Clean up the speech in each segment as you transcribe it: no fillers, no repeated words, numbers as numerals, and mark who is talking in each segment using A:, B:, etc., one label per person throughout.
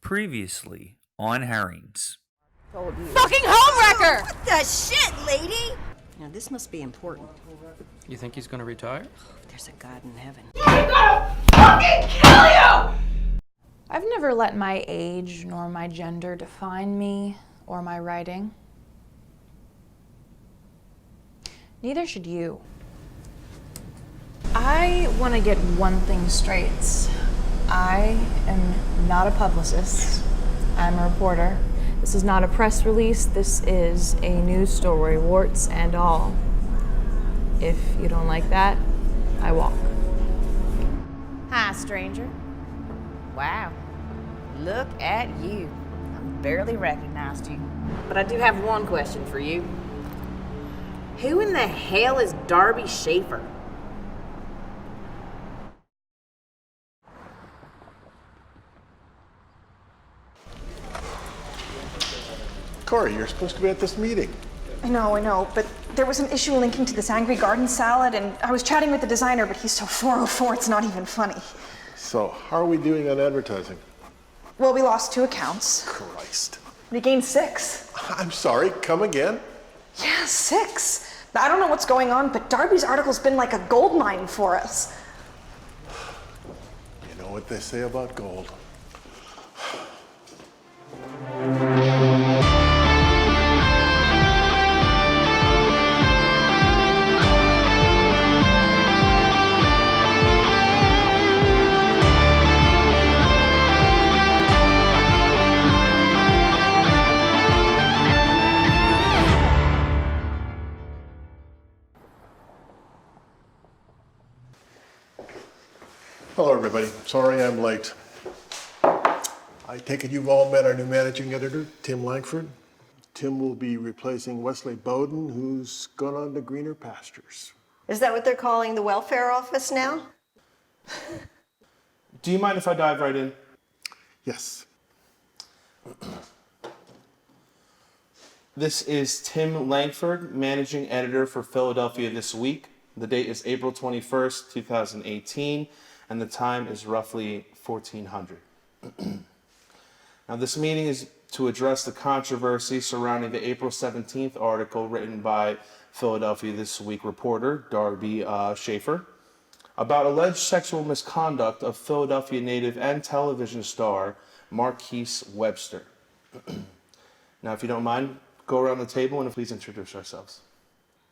A: Previously on Herrings.
B: Fucking homewrecker!
C: What the shit, lady? Now this must be important.
D: You think he's gonna retire?
C: There's a God in heaven.
B: I'm gonna fucking kill you!
E: I've never let my age nor my gender define me or my writing. Neither should you. I want to get one thing straight. I am not a publicist. I'm a reporter. This is not a press release. This is a news story, warts and all. If you don't like that, I walk.
F: Hi, stranger. Wow. Look at you. I barely recognized you. But I do have one question for you. Who in the hell is Darby Schaefer?
G: Corey, you're supposed to be at this meeting.
H: I know, but there was an issue linking to this Angry Garden salad, and I was chatting with the designer, but he's so 404, it's not even funny.
G: So, how are we doing on advertising?
H: Well, we lost 2 accounts.
G: Christ.
H: We gained 6.
G: I'm sorry, come again?
H: Yeah, 6. I don't know what's going on, but Darby's article's been like a gold mine for us.
G: You know what they say about gold. Hello, everybody. Sorry I'm late. I take it you've all met our new managing editor, Tim Langford. Tim will be replacing Wesley Bowden, who's gone on to greener pastures.
C: Is that what they're calling the welfare office now?
I: Do you mind if I dive right in?
G: Yes.
I: This is Tim Langford, managing editor for Philadelphia This Week. The date is April 21st, 2018, and the time is roughly 1400. Now, this meeting is to address the controversy surrounding the April 17th article written by Philadelphia This Week reporter Darby Schaefer about alleged sexual misconduct of Philadelphia native and television star Marquise Webster. Now, if you don't mind, go around the table and please introduce ourselves.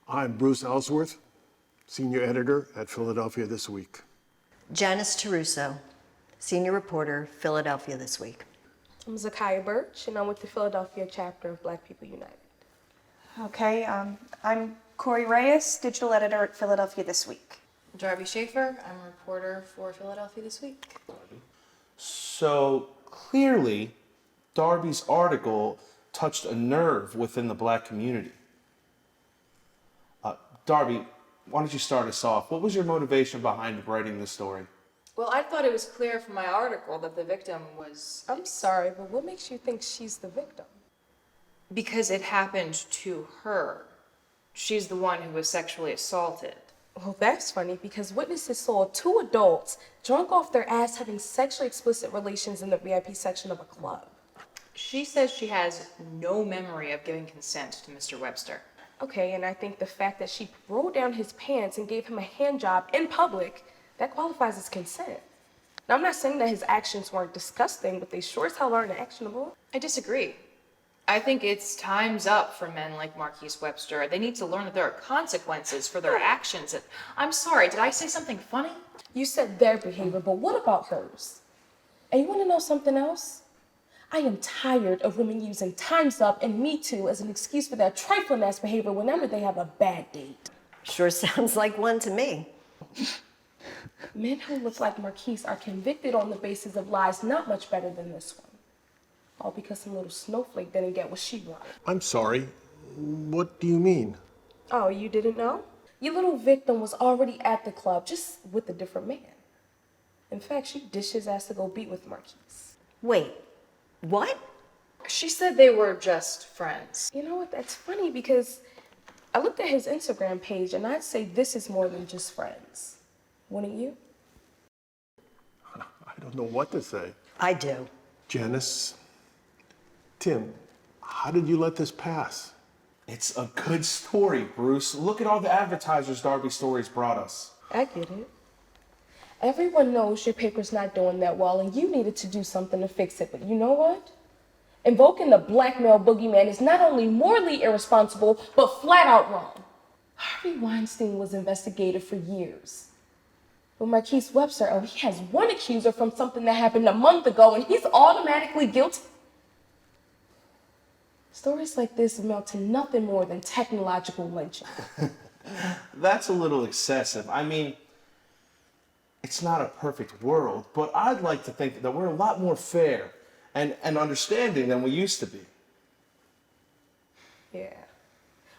G: I'm Bruce Ellsworth, senior editor at Philadelphia This Week.
C: Janice Taruso, senior reporter, Philadelphia This Week.
J: I'm Zakiya Birch, and I'm with the Philadelphia chapter of Black People United.
H: Okay, I'm Corey Reyes, digital editor at Philadelphia This Week.
E: Darby Schaefer, I'm a reporter for Philadelphia This Week.
I: So clearly, Darby's article touched a nerve within the Black community. Darby, why don't you start us off? What was your motivation behind writing this story?
E: Well, I thought it was clear from my article that the victim was...
J: I'm sorry, but what makes you think she's the victim?
E: Because it happened to her. She's the one who was sexually assaulted.
J: Well, that's funny, because witnesses saw 2 adults drunk off their ass having sexually explicit relations in the VIP section of a club.
E: She says she has no memory of giving consent to Mr. Webster.
J: Okay, and I think the fact that she rolled down his pants and gave him a hand job in public, that qualifies as consent. Now, I'm not saying that his actions weren't disgusting, but they sure as hell aren't actionable.
E: I disagree. I think it's time's up for men like Marquise Webster. They need to learn that there are consequences for their actions. I'm sorry, did I say something funny?
J: You said their behavior, but what about hers? And you want to know something else? I am tired of women using Time's Up and Me Too as an excuse for their trifling ass behavior whenever they have a bad date.
C: Sure sounds like one to me.
J: Men who look like Marquise are convicted on the basis of lies not much better than this one. All because some little snowflake didn't get what she wanted.
G: I'm sorry, what do you mean?
J: Oh, you didn't know? Your little victim was already at the club, just with a different man. In fact, she dished his ass to go beat with Marquise.
C: Wait, what?
E: She said they were just friends.
J: You know what, that's funny because I looked at his Instagram page and I'd say this is more than just friends. Wouldn't you?
G: I don't know what to say.
C: I do.
G: Janice, Tim, how did you let this pass?
I: It's a good story, Bruce. Look at all the advertisers Darby Stories brought us.
J: I get it. Everyone knows your paper's not doing that well and you needed to do something to fix it, but you know what? Invoking the blackmail boogeyman is not only morally irresponsible, but flat out wrong. Harvey Weinstein was investigated for years. But Marquise Webster, oh, he has one accuser from something that happened a month ago and he's automatically guilty. Stories like this amount to nothing more than technological lynching.
I: That's a little excessive. I mean, it's not a perfect world, but I'd like to think that we're a lot more fair and understanding than we used to be.
J: Yeah.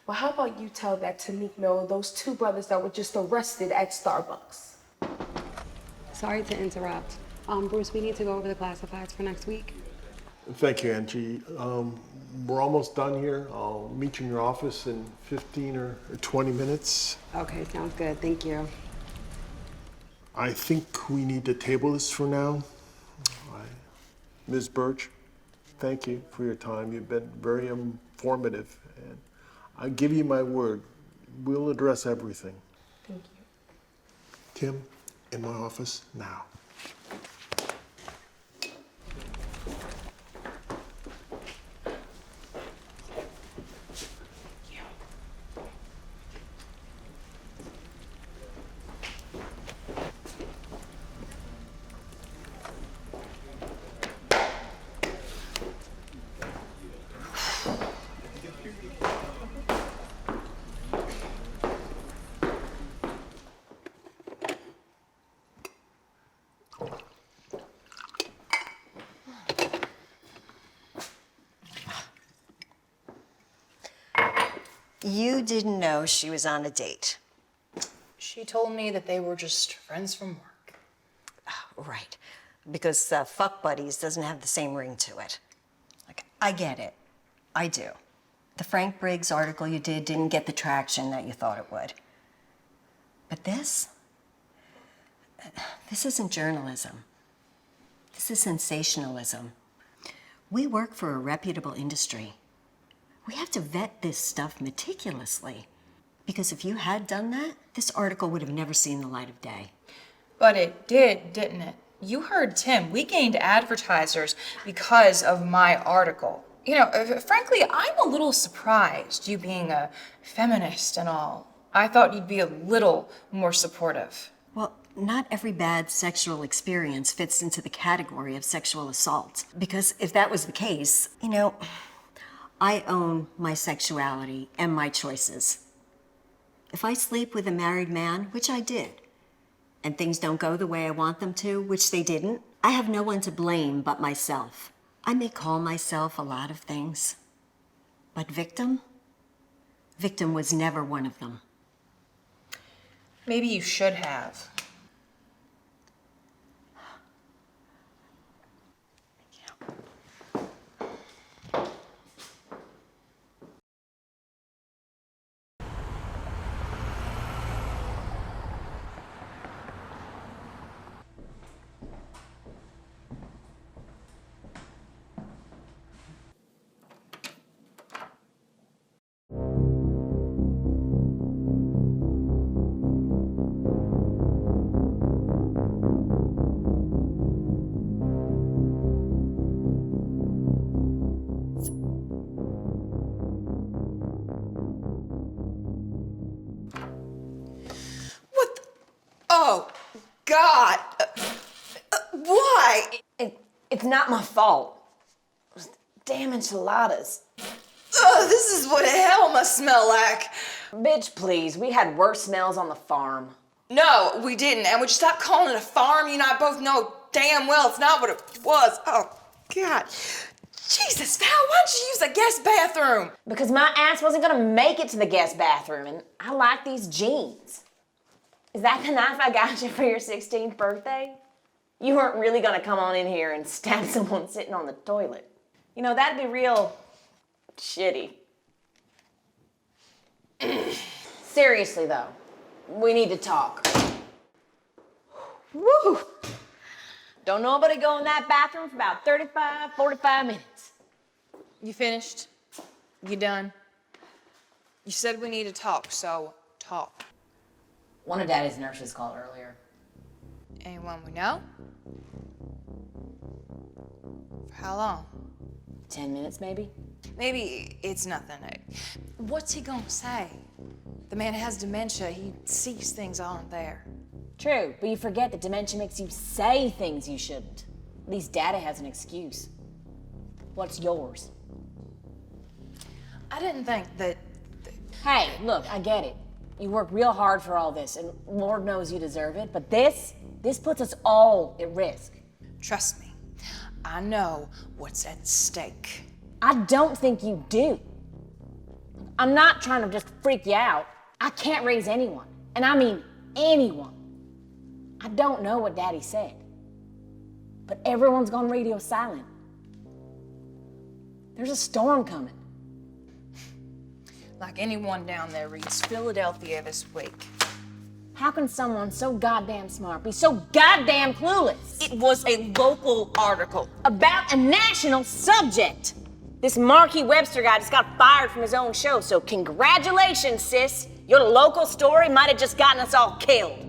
J: Well, how about you tell that to Meek Mill, those two brothers that were just arrested at Starbucks?
K: Sorry to interrupt. Bruce, we need to go over the classifieds for next week.
G: Thank you, Angie. We're almost done here. I'll meet you in your office in 15 or 20 minutes.
K: Okay, sounds good. Thank you.
G: I think we need to table this for now. Ms. Birch, thank you for your time. You've been very informative, and I give you my word, we'll address everything.
J: Thank you.
G: Tim, in my office now.
C: You didn't know she was on a date.
E: She told me that they were just friends from work.
C: Oh, right. Because fuck buddies doesn't have the same ring to it. Like, I get it. I do. The Frank Briggs article you did didn't get the traction that you thought it would. But this isn't journalism. This is sensationalism. We work for a reputable industry. We have to vet this stuff meticulously. Because if you had done that, this article would have never seen the light of day.
E: But it did, didn't it? You heard Tim. We gained advertisers because of my article. You know, frankly, I'm a little surprised, you being a feminist and all. I thought you'd be a little more supportive.
C: Well, not every bad sexual experience fits into the category of sexual assault. Because if that was the case, you know, I own my sexuality and my choices. If I sleep with a married man, which I did, and things don't go the way I want them to, which they didn't, I have no one to blame but myself. I may call myself a lot of things, but victim was never one of them.
E: Maybe you should have.
F: Oh, God. Why? It's not my fault. Damn enchiladas. Ugh, this is what hell must smell like. Bitch, please. We had worse smells on the farm. No, we didn't. And would you stop calling it a farm? You and I both know damn well it's not what it was. Oh, God. Jesus, Val, why'd you use the guest bathroom? Because my ass wasn't gonna make it to the guest bathroom, and I like these jeans. Is that the knife I got you for your 16th birthday? You weren't really gonna come on in here and stab someone sitting on the toilet. You know, that'd be real shitty. Seriously, though, we need to talk. Woo! Don't nobody go in that bathroom for about 35, 45 minutes.
E: You finished? You done? You said we need to talk, so talk.
F: One of Daddy's nurses called earlier.
E: Anyone we know? For how long?
F: 10 minutes, maybe?
E: Maybe it's nothing. What's he gonna say? The man has dementia. He sees things aren't there.
F: True, but you forget that dementia makes you say things you shouldn't. At least Daddy has an excuse. What's yours?
E: I didn't think that...
F: Hey, look, I get it. You work real hard for all this, and Lord knows you deserve it, but this puts us all at risk.
E: Trust me, I know what's at stake.
F: I don't think you do. I'm not trying to just freak you out. I can't raise anyone, and I mean anyone. I don't know what Daddy said, but everyone's gone radio silent. There's a storm coming.
E: Like anyone down there reads Philadelphia this week.
F: How can someone so goddamn smart be so goddamn clueless?
E: It was a local article.
F: About a national subject. This Marky Webster guy just got fired from his own show, so congratulations, sis. Your local story might have just gotten us all killed.